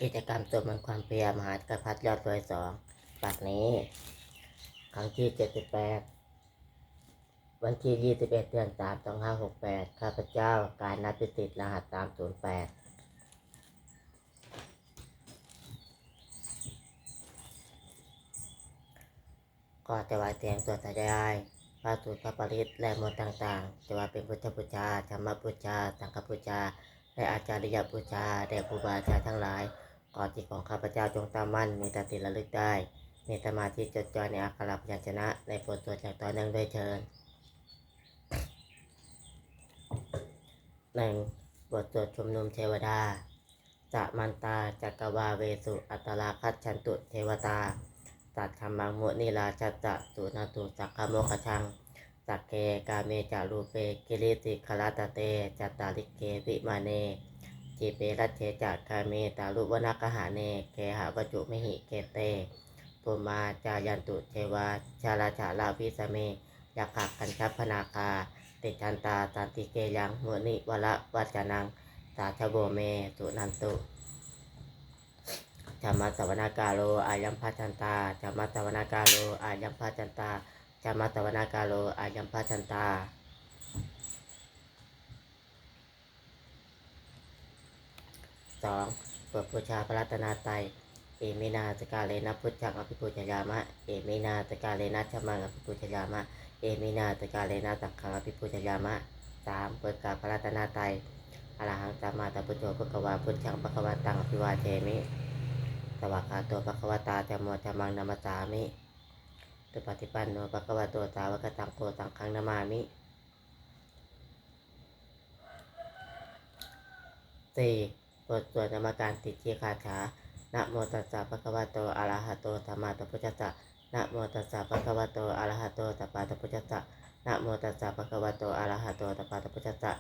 กิจกรรมสวดมนต์ความเพียรมหาจักรพรรดิยอดดวย2ปักนี้ครั้งที่78วันที่21เดือน3 2568ข้าพเจ้าการนัดพิสิทธิ์รหัส308ก็จะวายเสียงสวดทยายพระสูตรพระปริตและมนต์ต่างๆจะว่าเป็นพุทธบูชาธรรมบูชาสังฆบูชาและอาจาริยบูชาแด่ครูบาอาจารย์ทั้งหลายขอจิตของข้าพเจ้าจงตั้งมั่นมีสติระลึกได้มีสมาธิจดจ่อในอักขระพยัญชนะในบทสวดอย่างต่อเนื่องด้วยเชิญ 1. บทสวดชุมนุมเทวดาจะมันตาจักรวาเวสุอัตราคัจฉันตุเทวตาตัดธรรมังมุนิราชัตจะสุนาตุสักขโมคชังสักเกกาเมจารูเปกิริติคลาตเตจัตตาลิเกติมาเนจิเปรัตเทจักาเมตาลุวนาคหาเนเกหาวจุมิหิเกเตปุมาจายันตุเทวาชาลาชาลาวิสเมยักขะคัญชัพพนาคาติจันตาตันติเกยังมุนิวละวัจนังสาชโบเมสุนันตุธรรมสวนากาโลอายัมพัจันตาธรรมสวนากาโลอายัมพัจันตาธรรมสวนากาโลอายัมพัจันตา 2. บทบูชาพระรัตนตรัยเอมินาสกาเลนะพุทธังอภิปุจยามะเอมินาสกาเลนะธัมมังอภิปุจยามะเอมินาสกาเลนะสังฆังอภิปุจยามะ 3. บทกล่าวพระรัตนตรัยอรหังสัมมาสัมพุทโธภควาพุทธังภควตังอภิวาเทมิสวากขาโตภควตาธัมโมธัมมังนัมสสามิสุปฏิปันโนภควโตสาวกสังโฆสังฆังนามามิ 4. บทสวดนามการติชีคาถานะโมตัสสะภะคะวะโตอะระหะโตสัมมาสัมพุทธัสสะนะโมตัสสะภะคะวะโตอะระหะโตสัมมาสัมพุทธัสสะนะโมตัสสะภะคะวะโตอะระหะโตสัมมาสัมพุทธัสสะ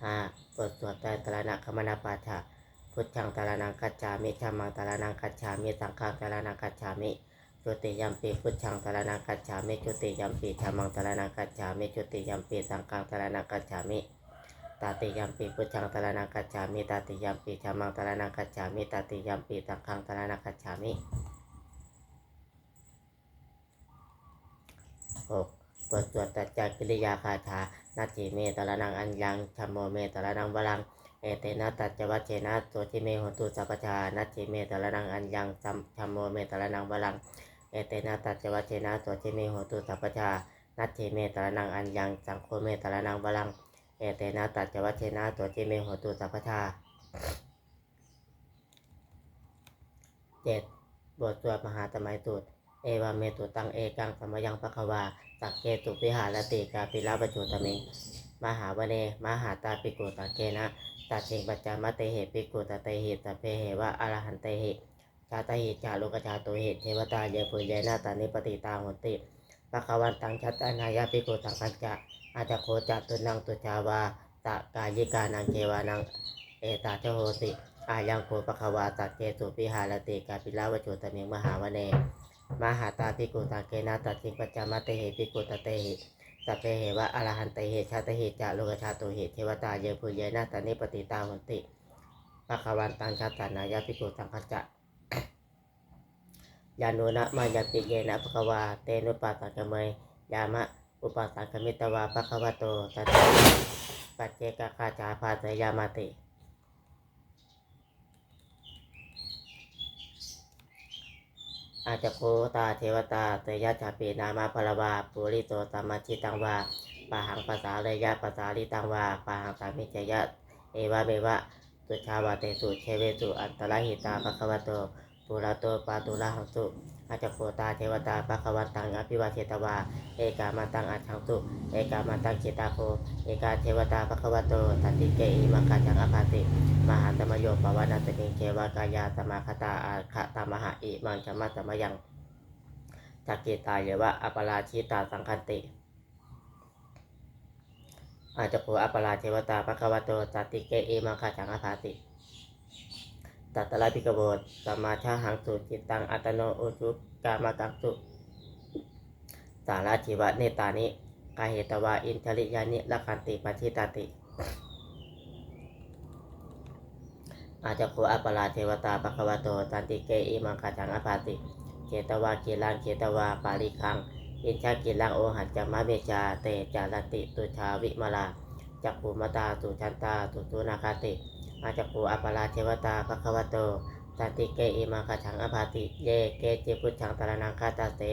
5. บทสวดไตรตรณคมนาปาฐะพุทธังตรณังคัจฉามิธัมมังตรณังคัจฉามิสังฆังตรณังคัจฉามิจุติยัมปีพุทธังตรณังคัจฉามิจุติยัมปีธัมมังตรณังคัจฉามิจุติยัมปีสังฆังตรณังคัจฉามิตติยัมปีพุทธังตรณังคัจฉามิตติยัมปีธัมมังตรณังคัจฉามิตติยัมปีสังฆังตรณังคัจฉามิ 6. บทสวดตัจจกิริยาคาถานาจิเมตรนังอัญญังธัมโมเมตรนังวรังเอเตนะตัจจวัชเชนะโสทิเมโหตุสัพพชานาจิเมตรนังอัญญังธัมโมเมตรนังวรังเอเตนะตัจจวัชเชนะโสทิเมโหตุสัพพชานาจิเมตรนังอัญญังสังโฆเมตรนังวรังเอเตนะตัจจวัชเชนะโสทิเมโหตุสัพพชา 7. บทสวดมหาสมัยสูตรเอวาเมตุตังเอกังสมยังภควาสักเกตุวิหารติกาปิลาปจุตเมมหาวเนมหาตาปิกุตะเกนะตัดเชงปัจจามะเตหิปิกุตะเตหิตะเพเหวะอรหันเตหิชาตหิจารุกชาตุหิเทวตาเยปุเยนะตานิปติตาหุติภควันตังชัตตานายาปิกุตังคัจจะอาจโคจัตุนังตุชาวาตะกายิกานังเกวานังเอตาเจโหติอายังโคปะควาตัดเกตุวิหารติกาปิลาวจุตเมมหาวเนมหาตาปิกุตะเกนะตัดเชงปัจจามะเตหิปิกุตะเตหิสัพเพเหวะอรหันเตหิชาตหิจารุกชาตุหิเทวตาเยปุเยนะตานิปติตาหุติภควันตังชัตตานายาปิกุตังคัจจะยานุนะมายติเยนะภควาเตนุปัสสะกะเมยยามะอุปัสสะกมิตวาภควโตตัตถะปัจเจกคาจาภาเสยามาติอาจโคตาเทวตาเตยะจาปีนามาพลวาปุริโตตมัชิตังวาปะหังภาษาเลยะภาษาลิตังวาปะหังสามิจยะเอวะเมวะตุชาวาเตสุเชเวสุอันตรหิตาภควโตปุระโตปาตุระหังสุอาจโคตาเทวตาภควันตังอภิวาเชตวาเอกามันตังอัจฉังสุเอกามันตังจิตาโคเอกาเทวตาภควโตตันติเกอิมังคัจจังอภาติมหาตมโยปวานาตมิงเกวากายาสมาคตาอาคตามหาอิมังจมัสสมยังจักกิตาเยวะอปราชิตาสังคันติอาจโคอปราเทวตาภควโตตันติเกอิมังคัจจังอภาติตัตตะลาภิกขโวสัมมาชาหังสุจิตตังอัตโนอุชุกามากังสุสาราชีวะเนตานิ กาเหตวาอินทริยานิลักขันติปัจฉิตติอาจโคอัปปราเทวตาภควโตตันติเกอิมังคาจังอภาติเจตวากิลังเจตวาปาริคังอินชากิลังโอหัจจมะเมจาเตจารติตุชาวิมาลาจักขุมตาตุชันตาตุตุนาคาติอาจโคอัปปราเทวตาภควโตตันติเกอิมังคาจังอภาติเยเกจิพุทธังตระนังคาตาเต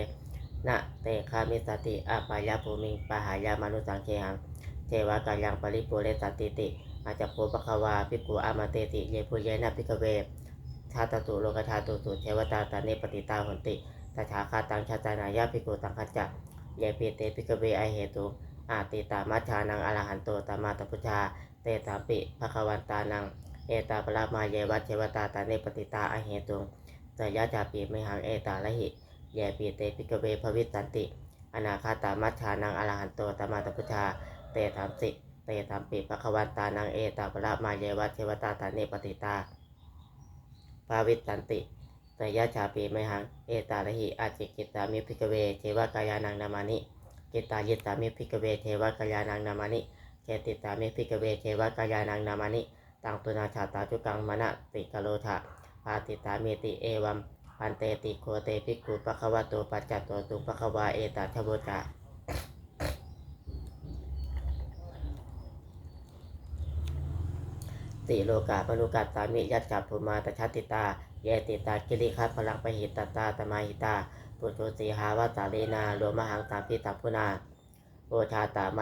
นะเตคามิสติอาปายาภูมิปหายามนุสังเคหังเทวากายังปริปุเรสันติติอาจโคปะควาภิกขุอามาเตติเยปุเยนะภิกเวชาตตุโลกธาตุตุเทวตาตาเนปติตาหนติตถาคาตังชาตานายาภิกขุตังคัจจะเยปิเตภิกเวไอเหตุอาติตามัชฌานังอรหันโตตมาตพุชาเตตาปิภควันตานังเอตาปรามาเยวัตเทวตาตาเนปติตาอเหตุสยะจาปิมิหังเอตาละหิเยปิเตภิกเวภวิสันติอนาคาตามัชฌานังอรหันโตตมาตพุชาเตถามสิเตถามปิภควันตานังเอตาปรามาเยวัตเทวตาตาเนปติตาภาวิสันติสยะชาปิมิหังเอตาละหิอาจิกิตามิภิกเวเทวกายานังนามานิกิตายิตามิภิกเวเทวกายานังนามานิเจติตามิภิกเวเทวกายานังนามานิตังตุนาชาตาจุกังมณติกโลทะปาติตามิติเอวัมปันเตติโคเตภิกขุภควโตปัจจัตโตตุภควาเอตาชโบจาติโลกาปนุกัตตามิยัจจับภูมาตชาติตาเยติตากิริคัพลังปหิตตาตมาหิตาปุตุสีหาวาตาเลนาโลมหังตาพิตัพุนาโอชาตาม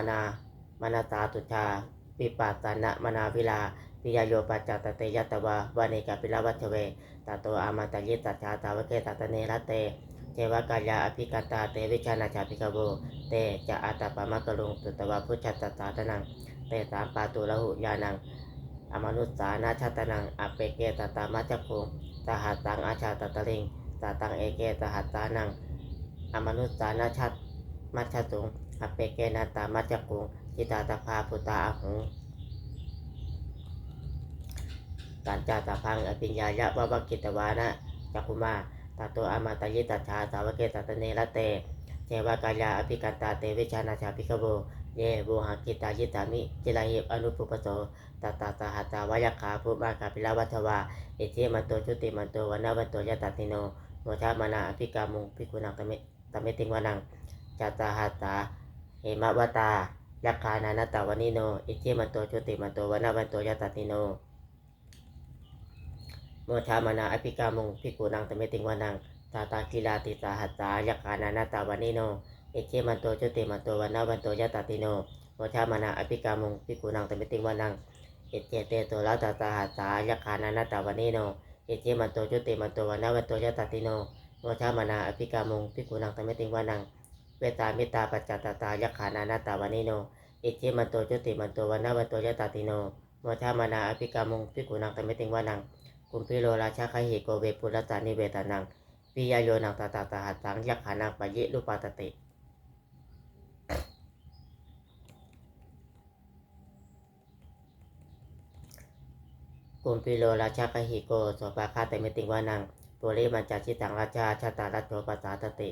นาตาตุชาปิปัสสนะมนาวิลาปิยโยปัจจตเตยตวาวานิกาปิลวัชเวตโตอามาตยิตชาตาวเกตตเนรเตเทวกายาอภิกัตตาเตวิชานาชาภิกโวเตจะอัตตปามะกลุงตุตวาพุทธัสสะตนังเตสามปาตุละหุยานังอมนุสสานาชาตนังอเปเกตตามัจจคุงตหัตตังอาชาตตลิงตตังเอเกตหัตตานังอมนุสสานาชัตมัจจตุงอเปเกนาตามัจจคุงจิตาตภาพุตาอหุงการจาตาพังอภิญญายะวะวกิตวานะจักขุมาตโตอามาตยิตชาสาวเกตตเนรเตเทวกายาอภิกันตาเตวิชานาชาภิกโวเยโวหกิตายิตามิจิลาหิอนุปุปโสตตาสหัตตาวายขาภูมากาปิลวัชวาอิทิมันโตชุติมันโตวนาวันโตยตติโนโมชามานาอภิกามุงภิกขุนังตเมติงวานังจัตตาหัตตาเหมวตายักขานานาตาวนิโนอิทิมันโตชุติมันโตวนาวันโตยตติโนโมชามานาอภิกามุงภิกขุนังตเมติงวานังตาตากิลาติสาหัตตายักขานานาตาวนิโนอิทิมันโตชุติมันโตวนาวันโตยตติโนโมชามานาอภิกามุงภิกขุนังตเมติงวานังอิเจเตโตละตาตาหัสสายักขานานาตาวนิโนอิทิมันโตจุติมันโตวันนาวันโตยตติโนโมชามานาอภิกามุงภิกขุนังตเมติงวานังเวตามิตาปัจจตตายักขานานาตาวนิโนอิทิมันโตจุติมันโตวันนาวันโตยตติโนโมชามานาอภิกามุงภิกขุนังตเมติงวานังกุมพิโลราชาคหิโกเวปุรสานิเวตานังปิยโยนังตาตาตาหัสสังยักขานังปยิลุปาตติกุมพิโลราชาคหิโกโสภาคาเตมิติงวานังปุริมัญจชิตังราชาชาตารัตโตปัสสาตติ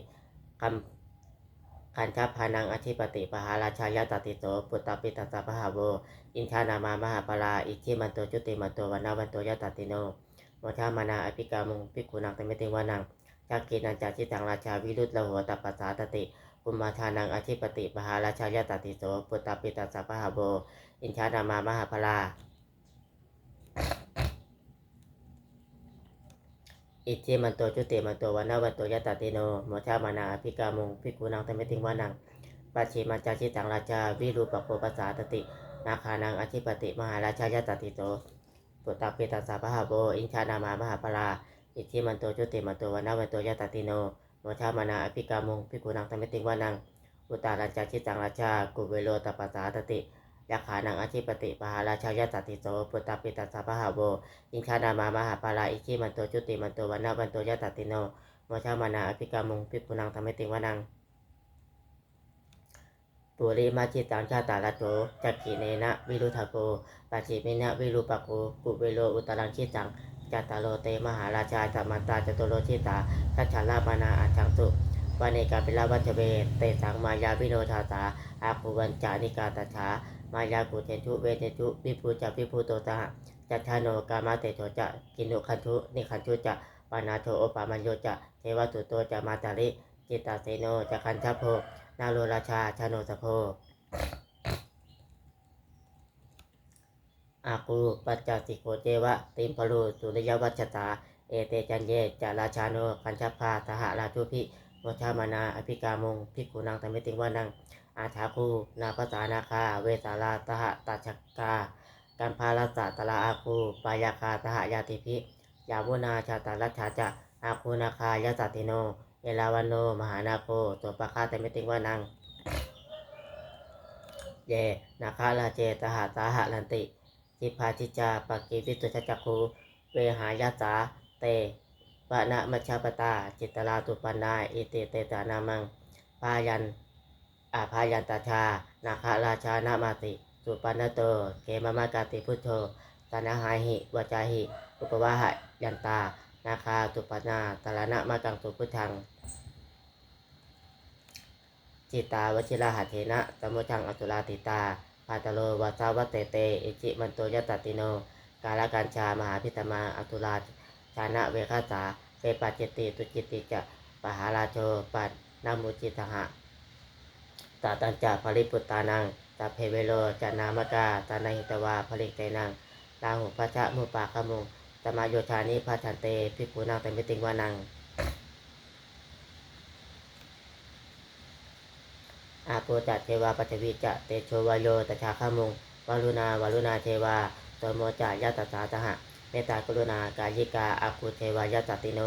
คันทัพพานังอธิปติปหาราชายตติโตปุตตปิตัสสะพหาโวอินทานามามหาปราอิจิมันโตจุติมันโตวันนาวันโตยตติโนโมชามานาอภิกามุงภิกขุนังตเมติงวานังจักกินันจชิตังราชาวิรุตละโหตปัสสาตติกุมมาทานังอธิปติปหาราชายตติโตปุตตปิตัสสะพหาโวอินทานามามหาปราอิทิมันโตจุติมันโตวันนาวันโตยตติโนโมชามานาอภิกามุงภิกขุนังตเมติงวานังปัจฉิมัญจชิตังราชาวิรูปโคปัสสาตตินาคานังอธิปติมหาราชายตติโตปุตตปิตัสสะพหาโวอินทานามามหาปราอิทิมันโตจุติมันโตวันนาวันโตยตติโนโมชามานาอภิกามุงภิกขุนังตเมติงวานังอุตารัญจชิตังราชากุเวโลตปัสสาตติยักขานังอธิปติปหาราชายตติโตปุตตปิตัสสะพหาโวอินทานามามหาปราอิทิมันโตจุติมันโตวันนาวันโตยตติโนโมชามานาอภิกามุงภิกขุนังตเมติงวานังปุริมาจิตังชาตาลโตจักขิเนนะวิรุทโกปัจฉิมินะวิรูปโกกุเวโลอุตรังชิตังจัตตาโลเตมหาราชาสัมมันตาจตุโลชิตาทัชชาลามานาอาจังสุ วาเนกาปิลาวัชเวเตสังมายาวิโนทาสาอาคูวันจานิกาตถามายากุเทชุเวเทชุวิภูจะวิภูโตตะจัตชาโนกามาเตโชจะกินุคันทุนิคันทุจะปานาโทโอปามัญโยจะเทวตุโตจะมาตาลิจิตตาเสโนจะคันทัพโพนาโลราชาชาโนสโพอาคูปัจจสิโกเจวะติมพลูสุริยวัชตาเอเตจันเยจะราชาโนคันทัพพาทหราชุพิโมชามานาอภิกามงภิกขุนางธรรมิติงวานังอาชาคูนาภาษานาคาเวสาลาตหะตัชกากัมพาลสะตละอาคูปายาคาตหยาติพิยาวุนาชาตาลัชชาจะอาคูนาคายาสติโนเอลาวันโนมหานาโคตัวปะคาธรรมิติงวานังเยนาคาลาเจตหะตาหะลันติจิพาจิจาปกิวิตุชจักคูเวหายาสาเตปะนะมัชฌปตาจิตลาตุปันนาอิติเตตานามังพายันพายันตาชานาคาราชานามาติสุปันนโตเกมมากาติพุทโธตานาหาหิวจาหิอุปวาหยันตานาคาตุปันนาตาลนะมากังสุพุทธังจิตาวชิราหเถนะสมุทังอตุลาติตาปาตโลวัสาวเตเตอิจิมันโตยตติโนกาลกัญชามหาพิตมาอตุลาชานะเวคาสาเปปัจจิติตุจิติจะปหาราโชปัตนามุจิตหะตาตัญจะภริปุตตานังตาเพเวโลจานามกาตานาหิตวาภริกเตนังลาหุพัชะมุปาคมุงตมาโยชานิพัชันเตภิกขุนังเตมิติงวานังอาโปจัตเทวาปัจวิจะเตโชวโยตชาขมุงวารุณาวารุณาเทวาโตโมจะยะตสาตหะเมตตากรุณากายิกาอาคุเทวายะตติโน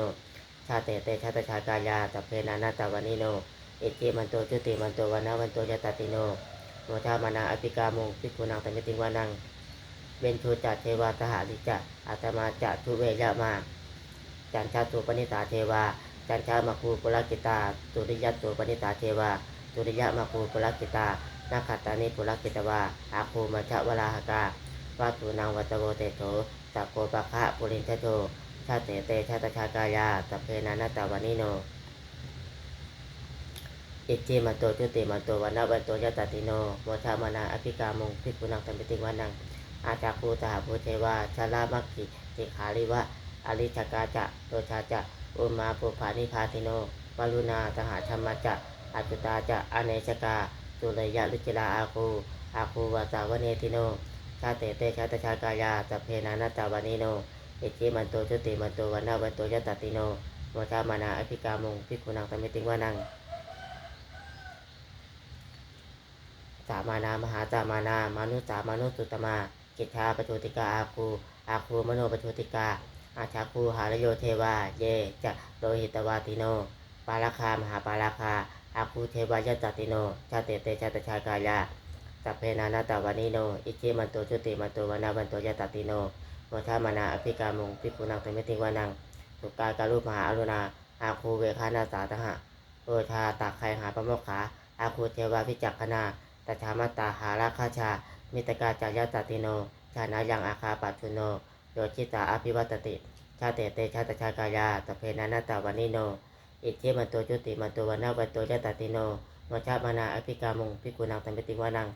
ชาเตเตชาตชากายาตเพนานาตวานิโนอิจิมันโตจุติมันโตวนาวันโตยะตติโนโมชามานาอภิกามุงภิกขุนังตมิติงวานังเบนชูจัตเทวาตหะลิจะอาตมาจะทุเวยะมาจันชาตุปนิตาเทวาจันชามาคูปุรกิตาตุริยัตตุปนิตาเทวาตุริยะมาคูปุรกิตานาคตานิปุรกิตวาอาคูมัชวราหกาวาตุนางวัตโวเตโถสักโกปะคะปุรินทโตชาเตเตชาตชากายาตเพนานาตวานิโนอิจิมันโตจุติมันโตวันนะวันโตยะตติโนโมชามานาอภิกามุงภิกขุนังตัมปิติงวานังอาจาคูตหาภูเทวาชาลามัคคิติขาริวะอริชกาจะโตชาจะอุมาปุภานิพาติโนวารุณาตหาธรรมจะอาจุตาจะอเนชกาสุรยะลุจิลาอาคูวาสาวเนติโนชาเตเตชาตชากายาตเพนานาตาวานิโนอิจิมันโตจุติมันโตวันนะวันโตยะตติโนโมชามานาอภิกามุงภิกขุนังตัมปิติงวานังสามานามหาสามานามานุสามานุสุตมากิจชาปโชติกาอาคูมโนปโชติกาอาชาคูหารโยเทวาเยจะโลหิตวาติโนปาราคามหาปาราคาอาคูเทวายะจติโนชาเตเตชาตชากายาสัพเพนานาตาวานิโนอิจิมันโตจุติมันโตวนาวันโตยะตติโนโมชามานาอภิกามุงภิกขุนังเตมิติวานังสุกาการุมหาอรุณาอาคูเวคานาสาตหะโอชาตักไคหาปโมกขาอาคูเทวาพิจักขณาตชามัตตาหาราคาชามิตกาจายะตติโนชานายังอาคาปัจจุโนโยชิตาอภิวัตติชาเตเตชาตชากายาตเพนานาตาวานิโนอิจิมันโตจุติมันโตวันนะวันโตยะตติโนโมชามานาอภิกามุงภิกขุนังตัมปิติวานัง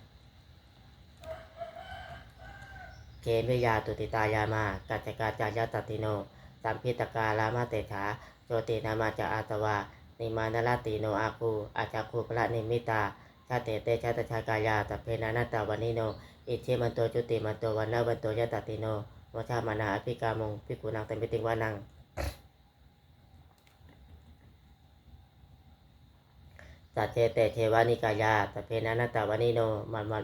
เกเมยาตุติตายามากัจจกาจายะตติโนสัมพิตกาลามาเตถาโจตินามาจาอาตวานิมานลาติโนอาคูอาจาคูพระนิมิตาชาเตเตชาตชากายาตเพนานาตาวานิโนอิจิมันโตจุติมันโตวันนะวันโตยะตติโนโมชามานาอภิกามุงภิกขุนังตัมปิติวานังสัจเจเตเทวานิกายาตเพนานาตาวานิโนมัน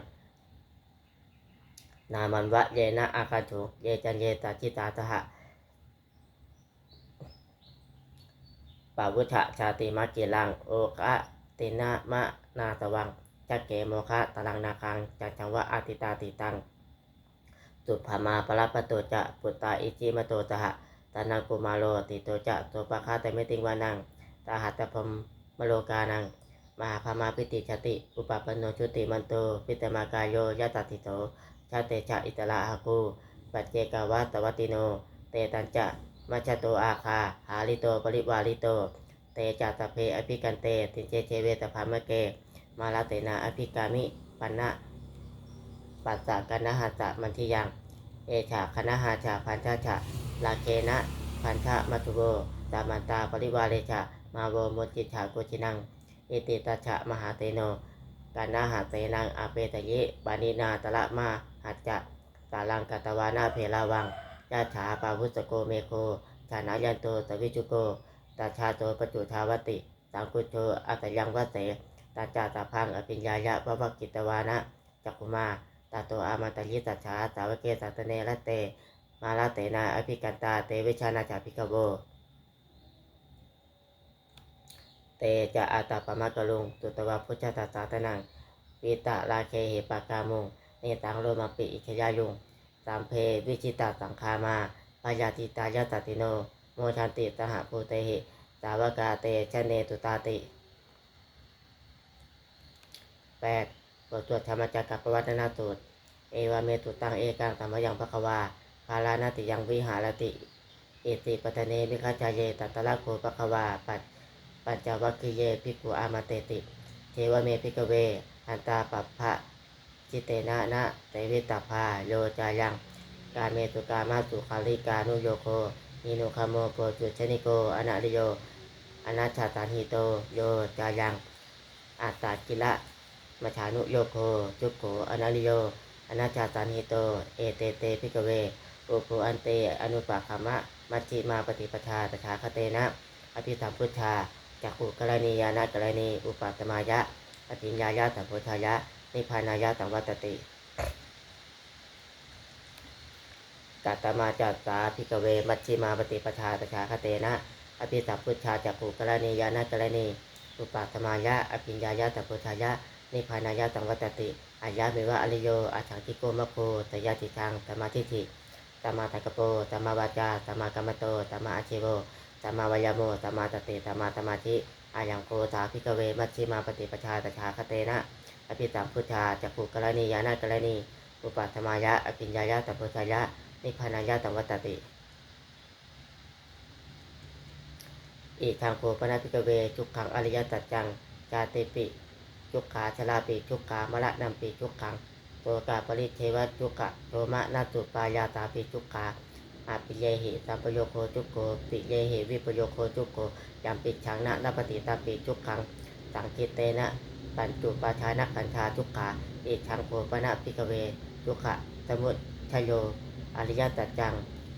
นามันวะเยนะอาคาถุเยจันเยตาจิตาทหะปาวุชะชาติมัจจิลังโอคะตินะมะนาตวังจักเกโมคะตลังนาคังจักจังวะอาติตาติตังสุภามาปรปโตจะปุตตาอิจิมโตสหะตานังกุมาโลติโตจะโตปะคะแต่ไม่ติงวานังตาหัตถพมมโลกานังมหาพามาพิติชติอุปปันโนชุติมันโตพิตมากายโยยะตติโตชาเตชะอิตระหะคูปัจเจกาวะตวัติโนเตตัญจะมัชโตอาคาหาลิโตปริวาลิโตเต จาตเพอภิกันเตติเจเจเวตภามะเกมาลาเตนะอภิกามิปันนะปัสสะกันนะหัสสะมันทิยังเอชาคณะหาชาพันชาชาลาเคนะพันชะมัตุโบสามันตาปริวาเรชามาโวมุจิชาโกชินังอิติตัชชะมหาเตโนกันนะหาเตนังอาเปตยิปานินาตละมาหัจจะสาลังกัตวานาเพลาวังยาฉาปาวุสโกเมโคชานายันโตตวิจุโกตาชาโตปจุทาวติสังกุโชอัตยังวเสตาจาตาพังอภิญญายะวะวกิตวานะจักขุมาตาโตอามันตยิตัชชาสาวเกสัตเนละเตมาลาเตนะอภิกันตาเตวิชานาจาภิกโวเตจะอาตาปมะกะลุงตุตวะพุทธตาสาตนังวิตะลาเคเหปากามุงเนตังโลมาปิอิขยายุงสามเพวิจิตาสังคามาปายาติตายาตติโนโมชันติสหภูเตหิสาวกาเตชะเนตุตาติ8บทสวดธรรมจักรกับปวัตนาสูตรเอวาเมตุตังเอกังธรรมยังภควาภาลานาติยังวิหารติอิติปตเนมิคัจจเยตัตตะละโคภควาปัญจวัคคีเยภิกขุอามาเตติเทวเมภิกเวอันตาปัปพะจิเตนะนะเตวิตาภาโยจายังกาเมตุกามาสุขาริกานุโยโคนิโนคาโมโปจุชนิโกอนาริโยอนัชชาตาหิโตโยจายังอัตตากิละมัชฌานุโยโคจุโกอนาริโยอนัชชาตาหิโตเอเตเตภิกเวอุปุอันเตอนุปะขมะมัชฌิมาปฏิปทาตถาคเตนะอภิธรรมพุทธาจักขุกรณียานะกรณีอุปัตมายะอภิญญายะสัมโพธายะนิพพานายะสังวัตติกัตตมาจัสสาภิกเวมัชฌิมาปฏิปทาตถาคเตนะอภิสัมพุทธาจักขุกรณียานะกรณีอุปัตมายะอภิญญายะสัมโพธายะนิพพานายะสังวัตติอายะเมวะอริโยอาชังคิโกมะโคตยะติทังสมาธิิสัมมาสังกัปโปสัมมาวาจาสัมมากัมมโตสัมมาอาชีโวสัมมาวายโมสัมมาสติสัมมาสมาธิอายังโกสาภิกเวมัชฌิมาปฏิปทาตถาคเตนะอภิสัมพุทธาจักขุกรณียานะกรณีอุปัตมายะอภิญญายะสัมโพธายะนิพพานายะสังวัตติอิทังโคปนะภิกเวทุกขังอริยสัจจังจาติปิทุกขาชลาปิทุกขามละนัมปิทุกขังโตกาปริเทวทุกขะโทมะนาตุปายาตาปิทุกขาอาปิเยหิสัมปโยโคทุกโกปิเยหิวิปโยโคทุกโกยัมปิชังนะนัปปติตาปิทุกขังสังคิเตนะปัญจุปาทานะขันธาทุกขาอิทังโคปนะภิกเวทุกขะสมุทโยอริยสัจจัง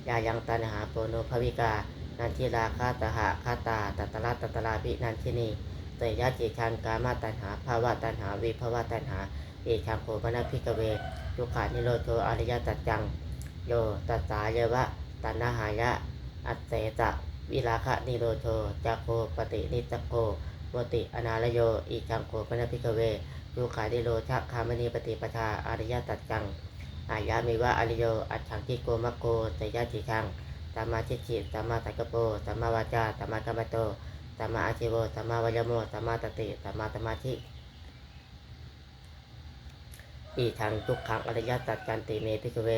ยายังตัณหาโปโนภวิกานันทิราคาตหะคาตาตัตระตัตระภินันทินีเตยะจิชังกามาตัณหาภาวะตัณหาวิภาวะตัณหาอิทังโคปนะภิกเวทุกขานิโรโธอริยสัจจังโยตัสสาเยวะตัณหายะอัตเสสะวิราคะนิโรโธจักโคปฏินิจักโคโมติอนาลโยอิจังโคปนะภิกเวทุกขานิโรธคามณีปฏิปทาอริยสัจจังอายะมิวะอริโยอัจฉังคิโกมะโกเตยะจิชังสัมมาทิฏฐิสัมมาสังกัปโปสัมมาวาจาสัมมากัมมโตสัมมาอาชีโวสัมมาวายโมสัมมาสติสัมมาสมาธิอีทางทุกขังอริยสัจจันติเมภิกเว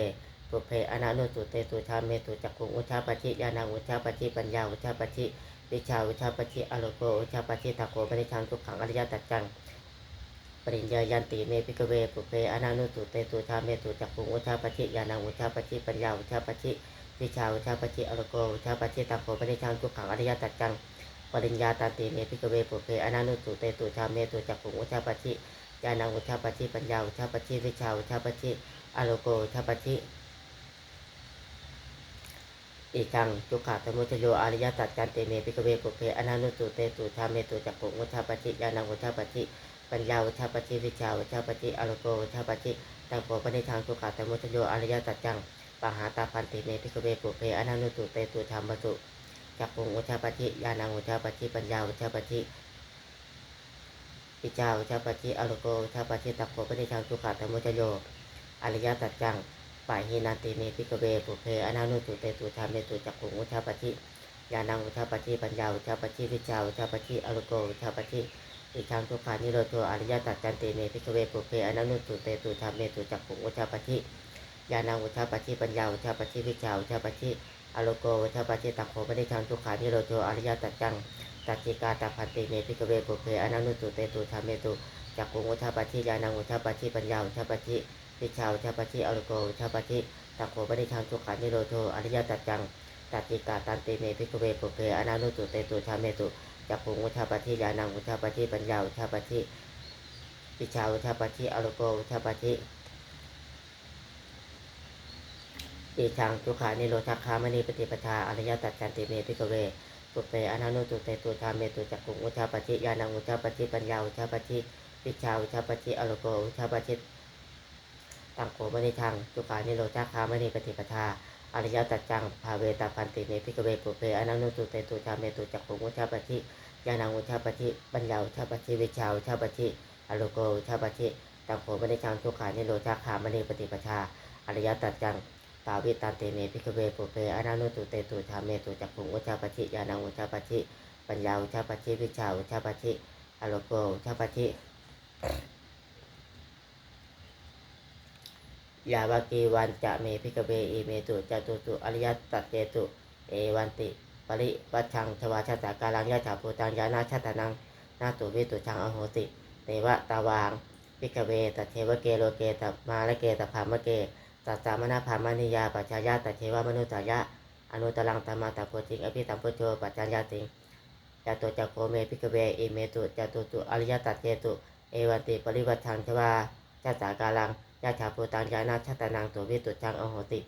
ปุเพอนานุสุเตตุชาเมตุจักขุงอุชาปชิญาณังอุชาปชิปัญญาอุชาปชิวิชาอุชาปชิอโลโกอุชาปชิตักโกปนิทังทุกขังอริยสัจจังปริญญายันติเมภิกเวปุเพอนานุสุเตตุชาเมตุจักขุงอุชาปชิญาณังอุชาปชิปัญญาอุชาปชิวิชาอุชาปชิอโลโกอุชาปชิตักโกปนิทังทุกขังอริยสัจจังปริญญาตันติเมภิกเวปุเพอนานุสุเตตุชาเมตุจักขุงอุชาปชิญาณังอุชาปชิปัญญาอุชาปชิวิชาอุชาปชิอโลโกอุชาปชิอีกังทุกขะสมุทโยอริยสัจจันติเมภิกเวปุเพอนานุสุเตตุชาเมตุจักขุงอุชาปชิญาณังอุชาปชิปัญญาอุชาปชิวิชาอุชาปชิอโลโกอุชาปชิตังโกปนิทังทุกขะสมุทโยอริยสัจจังปหาตาพันติเมภิกเวปุเพอนานุสุเตตุธรรมสุจักขุงอุชาปชิญาณังอุชาปชิปัญญาอุชาปชิวิชาอุชาปชิอโลโกอุชาปชิตังโกปนิทังทุกขะสมุทโยอริยสัจจังปะหินันติเมภิกเวปุเพอนานุสุเตตุธรรมเมตุจักขุงอุชาปชิญาณังอุชาปชิปัญญาอุชาปชิวิชาอุชาปชิอโลโกอุชาปชิอิทังทุกขานิโรโธอริยสัจจันติเมภิกเวปุเพอนานุสุเตตุธรรมเมตุจักขุงอุชาปชิญาณังอุชาปชิปัญญาอุชาปชิวิชาอุชาปชิอโลโกอุชาปชิตังโขปนิทังทุกขานิโรโธอริยสัจจัง ตัจจิกาตพันติเมพิกเวปุเพอนันนุตุเตตุธรรมเมตุจักขุงอุทาปชิญาณังอุทาปชิปัญญาอุทาปชิวิชาอุทาปชิอรุโกอุทาปชิตังโขปนิชังทุกขานิโรโธอริยตัจจังตัจจิกาตันติเมพิกเวปุเพอนันนุตุเตตุธรรมเมตุจักขุงอุทาปชิญาณังอุทาปชิปัญญาอุทาปชิวิชาอุทาปชิอรุโกอุทาปชิอิชังทุกขานิโรธคามณีปฏิปทาอริยตัจจันติเมพิกเวปุเพอนันนุตุเตตุธรรมเมตุจักขุงอุทาปชิญาณังอุทาปชิปัญญาอุทาปชิวิชาอุทาปชิอรุโกอุทาปชิตังโขมณีทังทุกขานิโรธคามณีปฏิปทาอริยตัจจังภาเวตาพันติเมพิกเวปุเพอนันนุตุเตตุธรรมเมตุจักขุงอุทาปชิญาณังอุทาปชิปัญญาอุทาปชิวิชาอุทาปชิอรุโกอุทาปชิตังโขมณีทังทุกขานิโรธคามณีปฏิปทาอริยตัจจังปาวิตันติเมพิกเวปุเพอนันนุตุเตตุธรรมเมตุจักขุงอุทาปชิญาณังอุทาปชิปัญญาอุทาปชิวิชาอุทาปชิอรุโกอุทาปชิยาวากีวันจะเมพิกเวอีเมตุจตุตุอริยตัจเจตุเอวันติปริวัชชังชวาชาตากาลังยะถาภูตังยานาชาตานังนาตุวิตุชังอโหติเตวะตาวางพิกเวตัเทวเกโลเกตมาละเกตภามะเกตัสสามนาภามนิยาปัจจายะตัเทวมนุตายะอนุตลังตมาตาโพธิงอภิตัมพุโชปัจจัญญาติงจตุจักโคเมพิกเวอีเมตุจตุตุอริยตัจเจตุเอวันติปริวัชชังชวาชาตากาลังยะถาภูตังยานาชาตานังตุวิตุชังอโหติ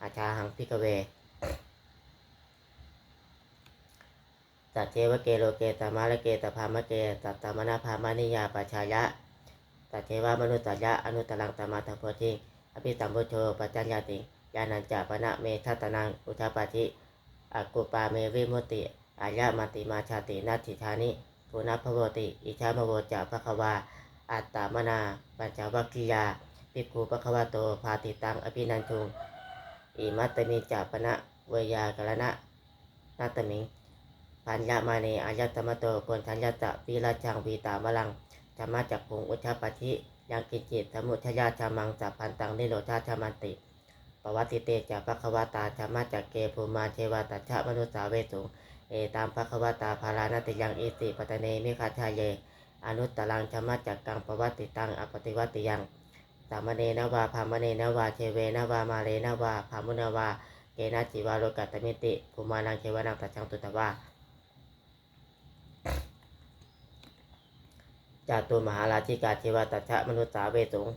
อาชาหังพิกเวตัเทวเกโลเกตมาละเกตภามะเกตัตตมนาภามนิยาปัจจายะตัเทวมนุตายะอนุตลังตมาตาโพธิงอภิสัมพุโชปัจจัญญาติญาณัญจปนะเมทัตนังอุทาปชิอกุปาเมวิมุตติอายะมัตติมาชาตินัตถิธานิปุณพโวติอิชามโวจะภควาอัตตามนาปัญจวัคคียาภิกขุภควโตภาติตังอภินันทุงอิมัตตมิจปนะเวยากรณะนัตตมิงปัญญามาเนอายตมโตปุณทัญญตะวิราชังวีตามลังธรรมจักขุงอุทาปชิยังกิจิตสมุทยาชามังสัพพันตังนิโรธาชามันติปวัติเตจะภควตาธรรมจักเกภูมาเทวตัชฌะมนุสาเวสุงเอตามภควตาภารานาติยังอิติปตเนมิคาชาเยอนุตตรังธรรมจักกังปวัติตังอปฏิวัติยังสามเณนวาภามเณนวาเชเวนวามาเลนวาภามุนวาเกนะจิวาโลกัตตมิติภูมานังเทวนังตัจฉังตุตวาจาตุมหาราชิกาเทวตัชฌะมนุสสาเวสุง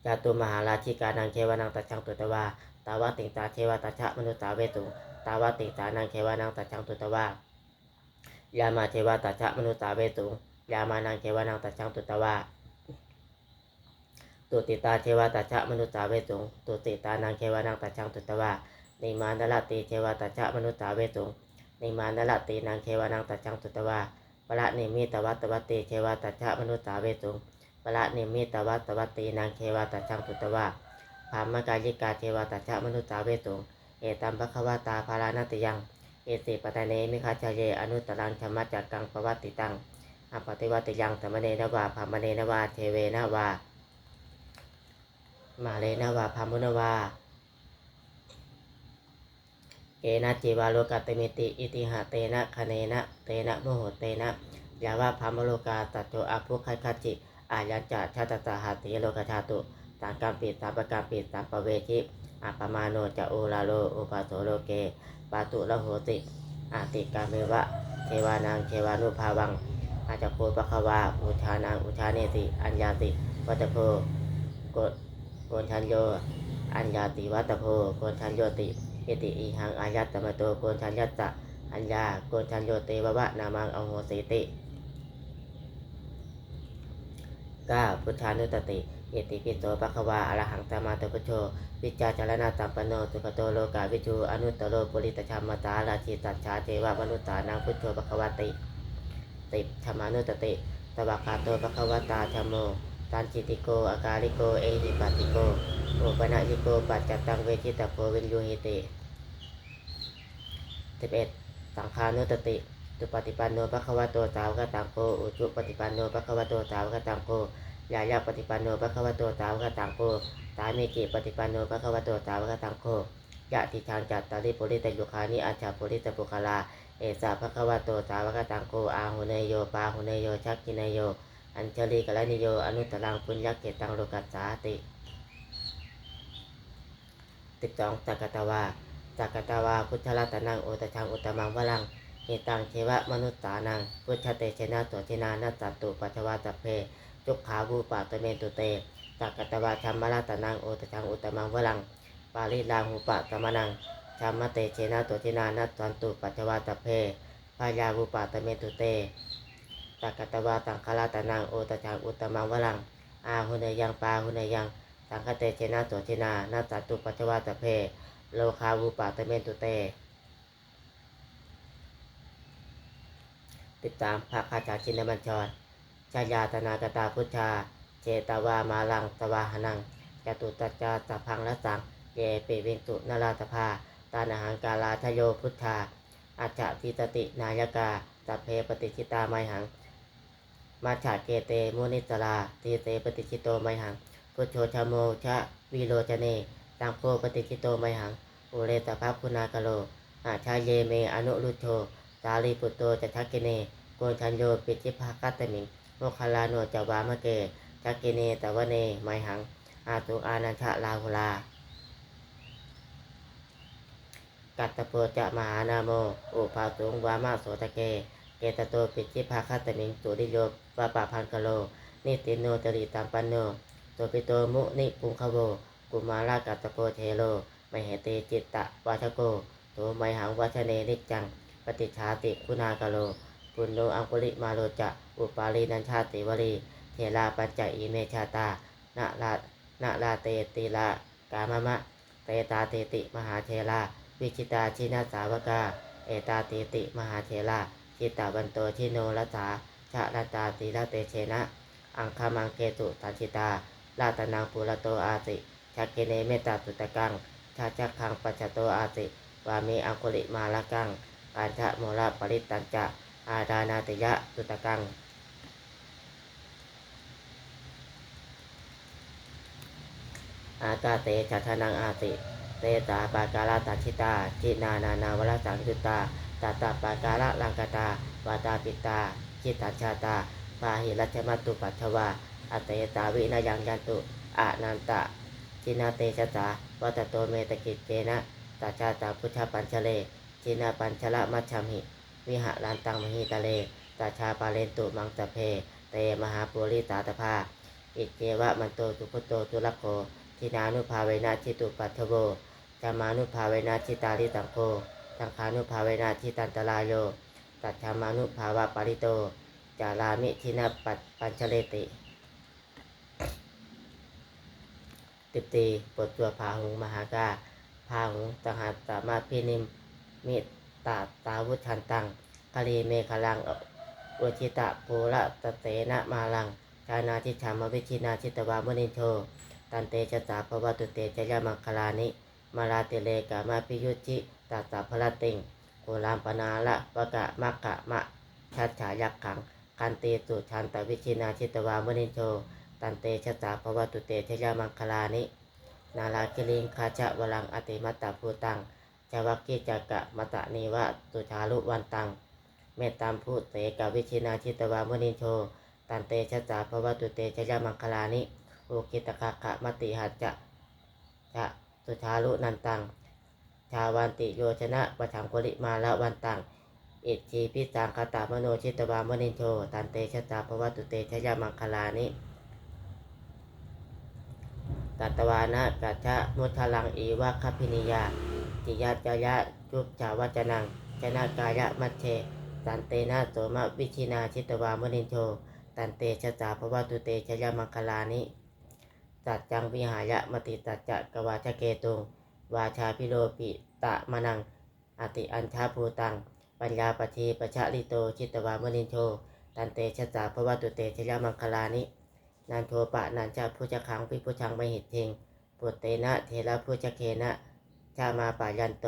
จาตุมหาราชิกานังเทวนังตัจฉังตุตวาตาวะติงตาเทวตัชฌะมนุสสาเวสุงตาวะติงตานังเทวนังตัจฉังตุตวายามาเทวตัชฌะมนุสสาเวสุงยามานังเทวนังตัจฉังตุตวาตุติตาเทวตัชฌะมนุสสาเวสุงตุติตานังเทวนังตัจฉังตุตวานิมานละติเทวตัชฌะมนุสสาเวสุงนิมานละตินังเทวนังตัจฉังตุตวาปะละนิมิตวัตวัตติเทวตัชฌะมนุสสาเวสุงปะละนิมิตวัตวัตตินางเทวตัชฉังตุตวาภามกายิกาเทวตัชฌะมนุสสาเวสุงเอตัมภควตาภารานาติยังเอติปตเนมิคาชาเยอนุตตรังธรรมจักกังปวัตติตังอปฏิวัติยังสมเณนวาภามเณนวาเทเวนวามาเลนวาภามุนวาเกนะจีวาโลกัตตมิติอิติหะเตนะคะเนนะเตนะโมโหเตนะยาวะภามโลกาตัจโตอภุคัจขจิอายัญจะชาตตาหาติโลกชาตุสังกัมปิสัมปกัมปิสัมปเวชิอัปปมาโนจะโอลาโลอุปาโสโลเกปาตุละโหติอาติกาเมวะเทวานังเทวานุภาวังอาจโพปะควาอุชานังอุชาเนติอัญญาติวัตโพโกนชัญโยอัญญาติวัตโพโกนชัญโยติอิติอิหังอายัตตมโตโกนชัญญัตตะอัญญาโกนชัญโยเตวะนามังอโหสิติ9พุทธานุตติอิติปิโสภควาอรหังสัมมาสัมพุทโธวิจจาจารณะสัมปันโนสุขโตโลกาวิชูอนุตตโรปุริตชัมมตาราชิตัจฉาเทวมนุตตานังพุทโธภควติธรรมานุตติสวากขาโตภควตาธัมโมตันจิติโกอากาลิโกเอหิปัสสิโกโอปนะยิโกปัจจตังเวทิตโพวินยูหิติ11สังฆานุตติตุปฏิปันโนภควโตสาวกตังโกอุจุปฏิปันโนภควโตสาวกตังโกยายาปฏิปันโนภควโตสาวกตังโกสามีจิปฏิปันโนภควโตสาวกตังโกยะติชังจัตตาริปุริตยุคานิอาชาปุริตปุคลา เอสาภะคะวะโตสาวกตังโกอาหุเนยโยปาหุเนยโยชักกินโยอัญชลีกะละนิโยอนุตตรังปุญญเกตังโลกัสสาติ12จักกตวาจักกตวาพุทธรัตนังโอตชังอุตตมังวลังหิตังเทวมนุษตานังพุทธเตชนะโสชินานัสสัตตุปัจจวาสัพเพจุกขาวูปะตะเมตุเตจักกตวาธรรมรัตนังโอตชังอุตตมังวลังปาลิลาหูปะตมนังธรรมเตเชนะโสชินานัสสันตุปัจจวาสัพเพพายาวูปะตะเมตุเตจักกตวาสังฆรัตนังโอตชังอุตตมังวลังอาหุเนยังปาหุเนยังสังฆเตเชนะโสชินานัสสัตตุปัจจวาสัพเพโลคาวูปะตะเมตุเต13ภาคาจาชินบัญชรชายาตนากตาพุทธาเจตวามาลังตวาหนังจตุตัจจาสัพพังละสังเยปิวินตุนราตภาตานาหังกาลาทโยพุทธาอัจฉทิตตินายกาสัพเพปฏิชิตาไมหังมาฉาเกเตมุนิสลาทีเตปฏิชิโตไมหังพุทโธชโมชะวิโรจเนตังโพปฏิชิโตไมหังอุเรตภะคุณากโลอาชาเยเมอนุรุโชสาลีปุตโตจะทักกิเนโกนชัญโยปิจิภาคัตตมิงโมคคลาโนจวามะเกทักกิเนตวเนไมหังอาตุอานันทะลาหุลากัตตโปจะมหานาโมอุปาสุงวามาโสตะเกเกตโตปิจิภาคัตตมิงตุริโยปะปะพันกโลนิติโนตริตัมปันโนโตปิโตมุนิปุงคโวกุมารากัตตโปเทโลไมเหติจิตตะวัชโกโตไมหังวัชเนนิจังปฏิชาติคุณากโลปุณโนอังคุลิมาโลจะอุปาลีนันชาติวลีเทลาปัญจอิเมชาตานาลาเตติลากามมะเตตาเตติมหาเทลาวิชิตาชินาสาวกาเอตาเตติมหาเทลาชิตาบันโตชิโนรัสสาชะรัตตาติละเตเชนะอังคามังเกตุตันชิตาลาตนังปุระโตอาสิชักเกเนเมตตาตุตะกังชาจักขังปัจจโตอาสิวามีอังคุลิมาละกังปัญชะโมระปริตตัญจะอาดานาติยะตุตะกังอากาเตชัทนังอาติเตตาปาการาตัชิตาจินานานาวรสังยุตตาตาตาปาการะลังกตาวาตาปิตาจิตัญชาตาปาหิรัชมัตตุปัทวาอเตตาวินายังยันตุอานันตะจินาเตชะตาวัตโตเมตกิจเกนะตาชาตาพุทธปัญชเลจินาปัญชละมัชฌามิวิหารันตังมหิตะเลตาชาปาเลนตุมังตะเพเตมหาปุริตาตภาอิเจวะมันโตตุพุตโตตุลักโคทินานุภาเวนะชิตุปัทถโวธรรมานุภาเวนะชิตาลิตังโคสังขานุภาเวนะชิตันตรายโยตัจฉามานุภาวะปาริโตจารามิทินาปัญชเลติติบทตัวพาหุงมหากาพาหุงตหัตตมาพินิมมิตาวุชันตังคลีเมฆลังอุชิตะภูระตะเตนะมาลังชานาทิชามวิชินาชิตวามนิโชตันเตชะสาภวตุเตชยมังคลานิมาราติเลกามาพิยุจิตัสสะพละติงโกลามปนาละวะกะมะกะมะชัดฉายักขังคันติสุชันตวิชินาชิตวามนิโชตันเตชะสาภวตุเตชยมังคลานินาลาคิลิงคาชะวลังอติมัตตาภูตังจวักกิจักกะมตะนิวะตุชาลุวันตังเมตตามพุเตกวิชินาชิตวามนิโชตันเตชะสาภวตุเตชยมังคลานิโอกิตกะกะมติหัจจะตุชาลุนันตังชาวันติโยชนะปะชังกุลิมาละวันตังอิจีพิสังคตามโนชิตวามนิโชตันเตชะสาภวตุเตชยมังคลานิกัตตวานะกัจฉะมุทลังอีวะคพินิยาจิยะจยะจุปจาวัจนังชนะกายะมัชเชตันเตนะโสมะวิชินาชิตวามนิโชตันเตชะสาภวตุเตชยมังคลานิสัจจังวิหายะมติสัจจะกวาชเกตุงวาชาพิโลปิตะมนังอติอัญชาภูตังปัญญาปทีปชะลิโตชิตวามนิโชตันเตชะสาภวตุเตชยมังคลานินันโทปะนันจะผู้จะขังพิผู้ชังไม่หิตเทงปุตเตนะเทระผู้จะเคนะชามาปายันโต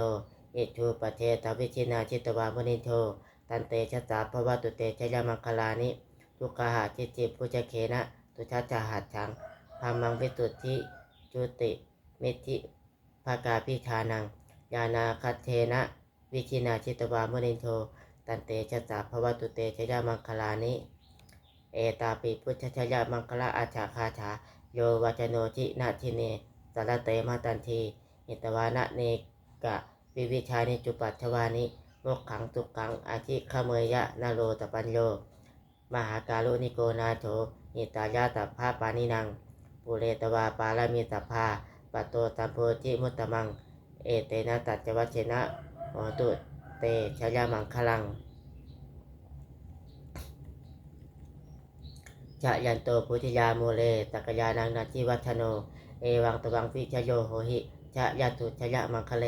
อิทูปเททวิชินาชิตวามนิโชตันเตชะสาภวตุเตชยมังคลานิทุกขหาจิจิผู้จะเคนะตุชัจจหัดฉังธรรมังวิตุทิจุติมิธิภากาพิชานังญาณาคัตเทนะวิชินาชิตวามนิโช ตันเตชะสาภวตุเตชยมังคลานิเอตาปิพุทธชยมังคลาอาชาคาชาโยวัจโนทินาทิเนสารเตมาตันทีหิตวานะเนกะวิวิชานิจุปัชวานิโมกขังทุกขังอาชิขเมยะนาโรตปัญโยมหากาลุนิโกนาโถหิตายาตัพพาปานินังปุเรตวาปาลามิตัพพาปโตตัมโพธิมุตตมังเอเตนะตัจจวัชเชนะโหตุเตชยมังคลังชะยันโตพุทธิยาโมเลตักยานังนาทิวัชโนเอวังตวังวิชโยโหหิชะยัตุชยมังคะเล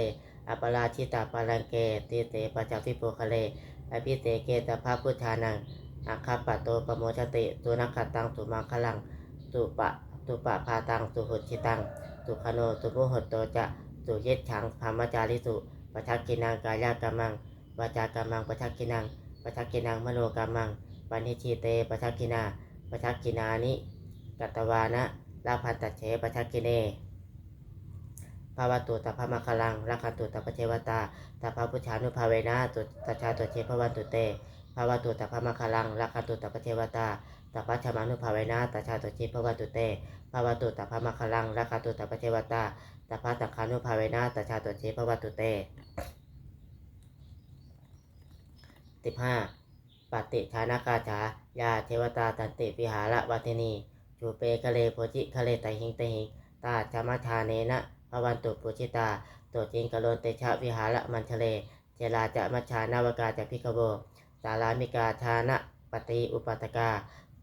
อปราชิตาปาลังเกติเตปัจจวิโปคะเลอภิเตเกตภาพุทธานังอาคาปะโตปโมชติตุนักขตังตุมังคลังตุปะพาตังตุหุชิตังตุคโนตุมุหตโตจะตุเยชฉังพามจาริสุปัชกินังกายกรรมังวาจากรรมังปัชกินังมโนกรรมังปณิชิเตปัชกินานิกัตตวานะลาภันตัจเฉปัชกิเนภาวตุตัพพมะคลังรักขันตุตัพพเทวตาตัพพพุทธานุภาเวนะตุตัชชาตุเชภวันตุเตภาวตุตัพพมะคลังรักขันตุตัพพเทวตาตัพพชมานุภาเวนะตัชชาตุเชภวันตุเตภาวตุตัพพมะคลังรักขันตุตัพพเทวตาตัพพตังคานุภาเวนะตัชชาตุเชภวันตุเต15ปฏิชานากาจายาเทวตาตันติวิหารวัตินีจูเปคะเลโพจิคะเลไตหิงตาจามาชาเนนะภวันตุปุชิตาตัวจิงกะโลนเตชะวิหารมันทะเลเจลาจะมัชชานาวกาจะพิกโวสารามิกาชานะปฏิอุปัตกา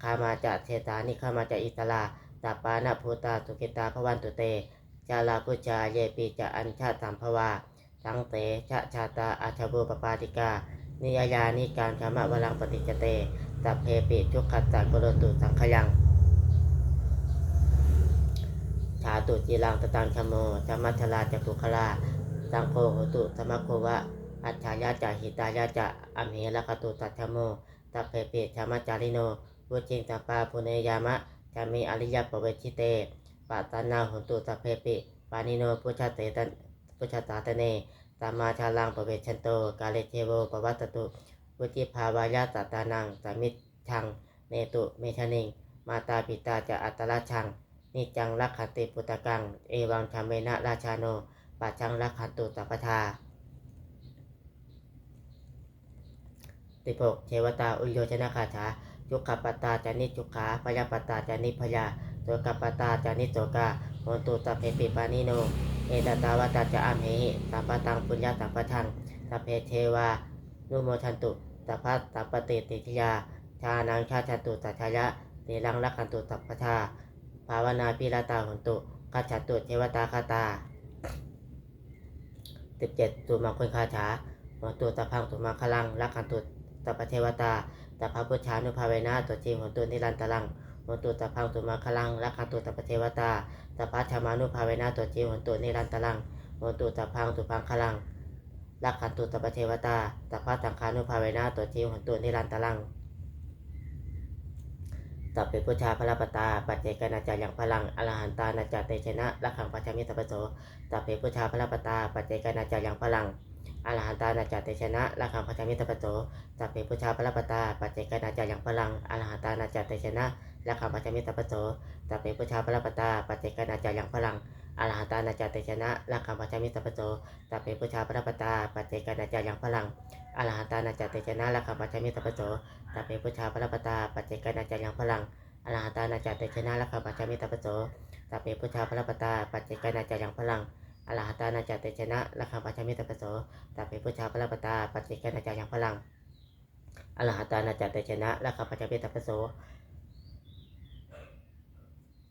คามาจะเทตานิคามาจะอิตลาตาปานะภูตาสุกิตาภวันตุเตจาลาพุจาเยปีจะอัญชาสัมภวาสังเตชะชาตาอาชโบปปาติกานิยายานิการธรรมวลังปฏิจเตตัพเพปิทุกขัสสะโกโลตุสังขยังชาตุจีรังตตังชโมจามัชลาจักตุคลาสังโฆโหตุสมัคโควะอัจฉายาจะหิตายาจะอัมเหระคตุตัชโมตัพเพปิชามัจจาริโนวุจิงตัปปาปุเนยามะจะมีอริยปเวชิเตปัตตนาโหตุตัพเพปิปานิโนพุชตาตเนตัมมาชาลังปเวชันโตกาเลเทโวปวัตตุวุจิภาวายาตตานังสมิจฉังเนตุเมชนิงมาตาปิตาจะอัตตราชังนิจังรักขันติปุตตะกังเอวังธรรมเมนะราชาโนปัจจังรักขันตุสัพพทา16เทวตาอุโยชนะคาถาจุขปตาจานิจุขาพยาปตาจานิพยาโสกปตาจานิโสกาโหตุตัพเพปิปานิโนเอตตาวตาจะอัมเหหิสัพพตังปุญญาสัพพทังสัพเพเทวานุโมทันตุสัพพสัพปติติทยาชานังชาชันตุสัชยะเตลังรักขันตุสัพพทาภาวนาปิรตาหุนตุกัจจตุเทวตาคาตา17ตุมังคุคาถาโหตุตะพังตุมังคลังรักขันตุสัพพเทวตาตัพพพุทธานุภาเวนะตัวจริงโหตุนิรันตรังโหตุตะพังตุมังคลังรักขันตุสัพพเทวตาตัพพชมานุภาเวนะตัวจริงโหตุนิรันตรังโหตุตะพังตุพังคลังรักขันตุสัพพเทวตาตัพพตังคานุภาเวนะตัวจริงโหตุนิรันตรังตัพเพพุชาพระปตาปัจเจกนาจายังพลังอรหันตานาจาเตชนะรักขังปัจจามิสัพพโสตัพเพพุชาพระปตาปัจเจกนาจายังพลังอรหันตานาจาเตชนะรักขังปัจจามิสัพพโสตัพเพพุชาพระปตาปัจเจกนาจายังพลังอรหันตานาจาเตชนะรักขังปัจจามิสัพพโสตัพเพพุชาพระปตาปัจเจกนาจายังพลังอรหันตานาจาเตชนะรักขังปัจจามิสัพพโสตัพเพพุชาพระปตาปัจเจกนาจายังพลังอรหันตานาจาเตชนะรักขังปัจจามิสัพพโสตัพเพพุชาพระปตาปัจเจกนาจายังพลังอรหันตานาจาเตชนะรักขังปัจจามิสัพพโสตัพเพพุชาพระปตาปัจเจกนาจายังพลังอรหันตานาจาเตชนะรักขังปัจจามิสัพพโสตัพเพพุชาพระปตาปัจเจกนาจายังพลังอรหันตานาจาเตชนะรักขังปัจจามิสัพพโส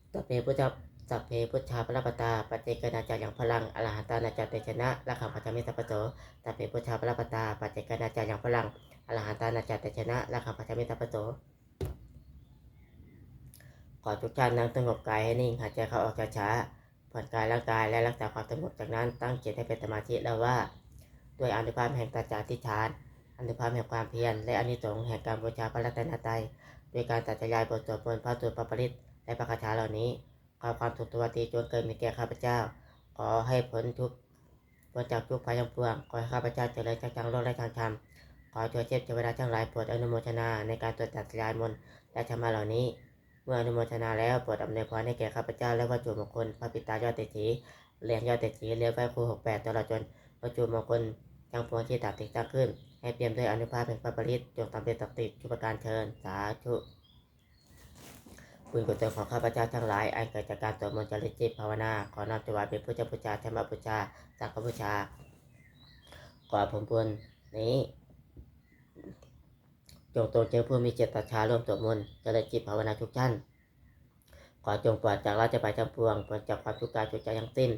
ตัพเพพุชาพระปตาปัจเจกนาจายังพลังอรหันตานาจาเตชนะรักขังปัจจามิสัพพโสตัพเพพุชาพระปตาปัจเจกนาจายังพลังอรหันตานาจาเตชนะรักขังปัจจามิสัพพโสขอทุกท่านนั่งสงบกายให้นิ่งหายใจเข้าออกช้าๆผ่อนคลายร่างกายและรักษาความสงบจากนั้นตั้งจิตให้เป็นสมาธิแล้วว่าด้วยอานุภาพแห่งตัจจาธิฐานอานุภาพแห่งความเพียรและอานิสงส์แห่งการบูชาพระรัตนตรัยด้วยการตัดยายบทสวดมนต์พระสูตรพระปริตและพระคาถาเหล่านี้ขอความสุขสวัสดีจงเกิดมีแก่ข้าพเจ้าขอให้พ้นจากทุกภัยทั้งปวงขอให้ข้าพเจ้าเจริญจังโลกและทางธรรมข ขอช่วยเทพดาทั้งหลายโปรดอนุโมทนาในการตรวจจัดยานมนต์และธรรมะเหล่านี้เมื่ออนุโมทนาแล้วโปรดอำนวยพรให้แก่ข้าพเจ้าและวัตถุมงคลพระปิตายอดเศรษฐีเหรียญยอดเศรษฐีเหรียญไหว้ครู68ตลอดจนวัตถุมงคลทั้งปวงที่ตามติดตั้งขึ้นให้เปี่ยมด้วยอนุภาพแห่งพระปริตจงทำเป็นศักดิ์สิทธิ์ทุกประการเชิญสาธุบุญกุศลของข้าพเจ้าทั้งหลายอันเกิดจากการสวดมนต์เจริญจิตภาวนาขอน้อมถวายเป็นพุทธบูชาธรรมบูชาสังฆบูชาขอผลบุญนี้จงตรงเจอผู้มีเจตศรัทธาร่วมสวดมนต์เจริญจิตภาวนาทุกท่านขอจงปลอดจากราชภัยทั้งปวงปลอดจากความทุกข์กายทุกใจทั้งสิ้น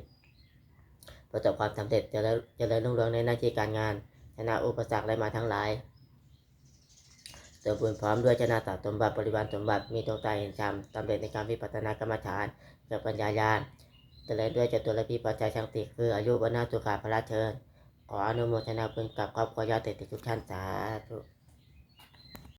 ประสบความสำเร็จเจริญรุ่งเรืองในหน้าที่การงานชนะอุปสรรคและมาทั้งหลายเติมบุญพร้อมด้วยชนะสสมบัติบริวารสมบัติมีดวงตาเห็นธรรมสำเร็จในการวิปัสสนากรรมฐานเกิดปัญญาญาณเจริญด้วยจตุรพีปัจจัยทั้งสี่คืออายุวัฒนาสุขาภละเชิญขออนุโมทนาบุญกับครอบครัวยอดเศรษฐีทุกท่านสาธุ